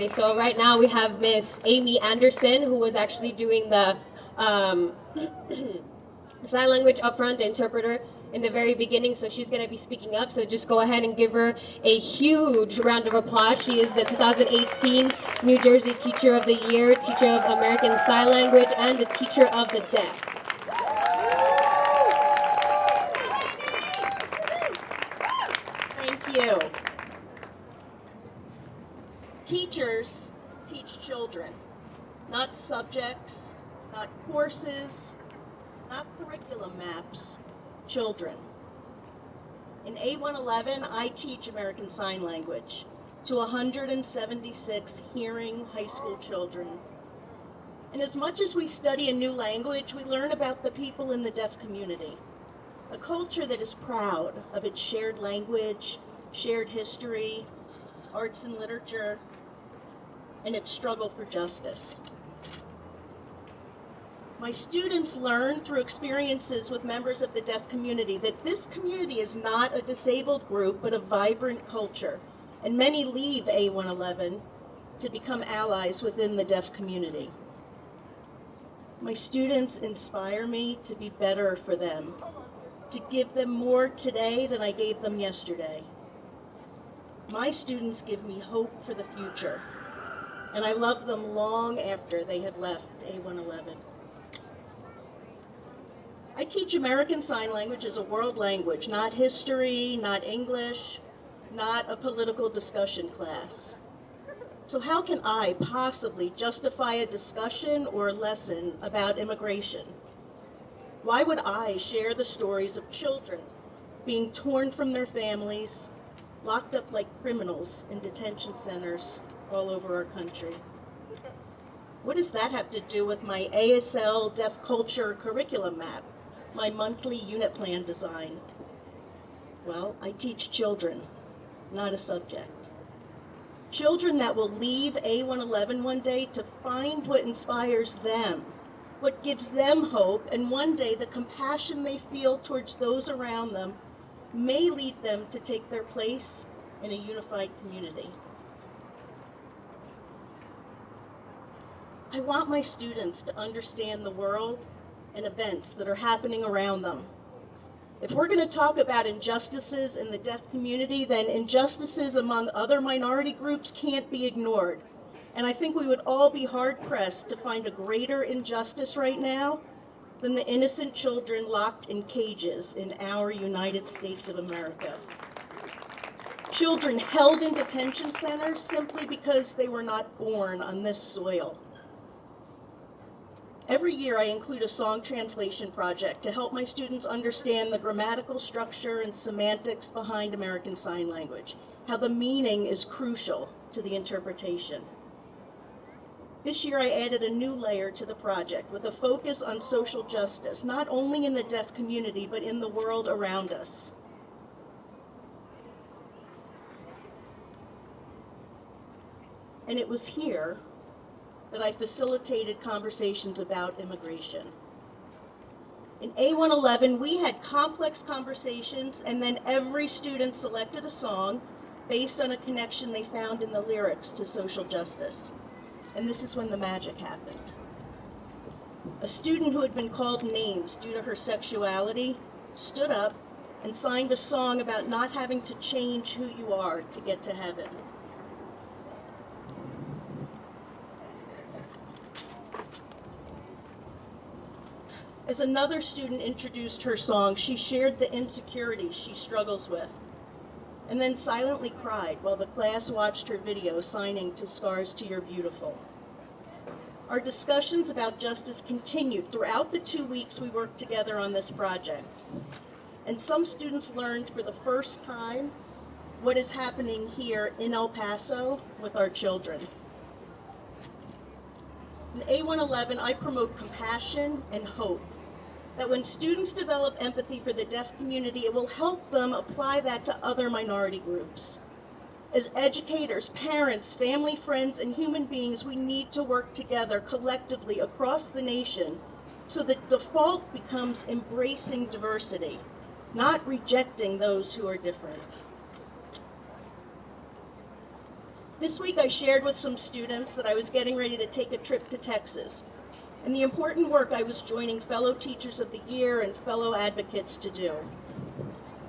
So right now we have Miss Amy Andersen, who was actually doing the sign language upfront, the interpreter in the very beginning. So she's going to be speaking up. So just go ahead and give her a huge round of applause. She is the 2018 New Jersey Teacher of the Year, Teacher of American Sign Language, and the Teacher of the Deaf. Thank you. Teachers teach children, not subjects, not courses, not curriculum maps, children. In A111, I teach American Sign Language to 176 hearing high school children. And as much as we study a new language, we learn about the people in the deaf community, a culture that is proud of its shared language, shared history, arts and literature, and its struggle for justice. My students learn through experiences with members of the deaf community that this community is not a disabled group, but a vibrant culture, and many leave A111 to become allies within the deaf community. My students inspire me to be better for them, to give them more today than I gave them yesterday. My students give me hope for the future, and I love them long after they have left A111. I teach American Sign Language as a world language, not history, not English, not a political discussion class. So how can I possibly justify a discussion or a lesson about immigration? Why would I share the stories of children being torn from their families, locked up like criminals in detention centers all over our country? What does that have to do with my ASL Deaf Culture curriculum map, my monthly unit plan design? Well, I teach children, not a subject. Children that will leave A111 one day to find what inspires them, what gives them hope, and one day the compassion they feel towards those around them may lead them to take their place in a unified community. I want my students to understand the world and events that are happening around them. If we're going to talk about injustices in the deaf community, then injustices among other minority groups can't be ignored. And I think we would all be hard-pressed to find a greater injustice right now than the innocent children locked in cages in our United States of America. Children held in detention centers simply because they were not born on this soil. Every year I include a song translation project to help my students understand the grammatical structure and semantics behind American Sign Language, how the meaning is crucial to the interpretation. This year I added a new layer to the project with a focus on social justice, not only in the deaf community, but in the world around us. And it was here that I facilitated conversations about immigration. In A111, we had complex conversations, and then every student selected a song based on a connection they found in the lyrics to social justice. And this is when the magic happened. A student who had been called names due to her sexuality stood up and signed a song about not having to change who you are to get to heaven. As another student introduced her song, she shared the insecurities she struggles with, and then silently cried while the class watched her video signing "To Scars to Your Beautiful." Our discussions about justice continued throughout the 2 weeks we worked together on this project. And some students learned for the first time what is happening here in El Paso with our children. In A111, I promote compassion and hope, that when students develop empathy for the deaf community, it will help them apply that to other minority groups. As educators, parents, family, friends, and human beings, we need to work together collectively across the nation so that default becomes embracing diversity, not rejecting those who are different. This week I shared with some students that I was getting ready to take a trip to Texas and the important work I was joining fellow Teachers of the Year and fellow advocates to do.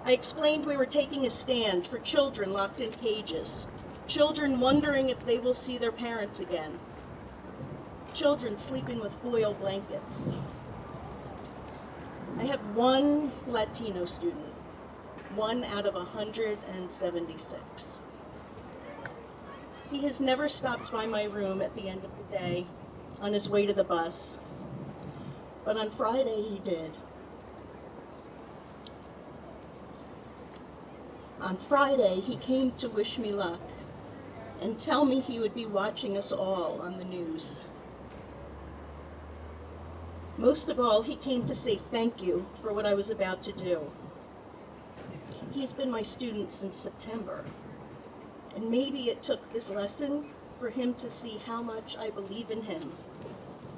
I explained we were taking a stand for children locked in cages, children wondering if they will see their parents again, children sleeping with foil blankets. I have one Latino student, 1 out of 176. He has never stopped by my room at the end of the day on his way to the bus, but on Friday he did. On Friday, he came to wish me luck and tell me he would be watching us all on the news. Most of all, he came to say thank you for what I was about to do. He's been my student since September, and maybe it took this lesson for him to see how much I believe in him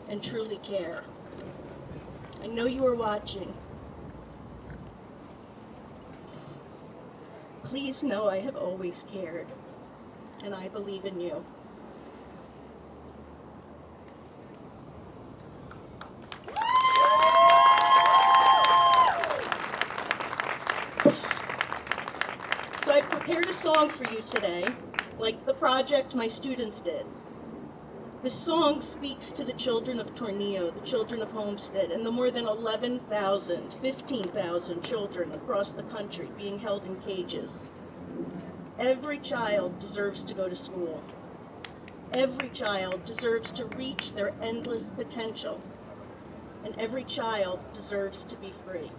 and truly care. I know you are watching. Please know I have always cared, and I believe in you. So I've prepared a song for you today, like the project my students did. This song speaks to the children of Tornillo, the children of Homestead, and the more than 11,000, 15,000 children across the country being held in cages. Every child deserves to go to school. Every child deserves to reach their endless potential. And every child deserves to be free.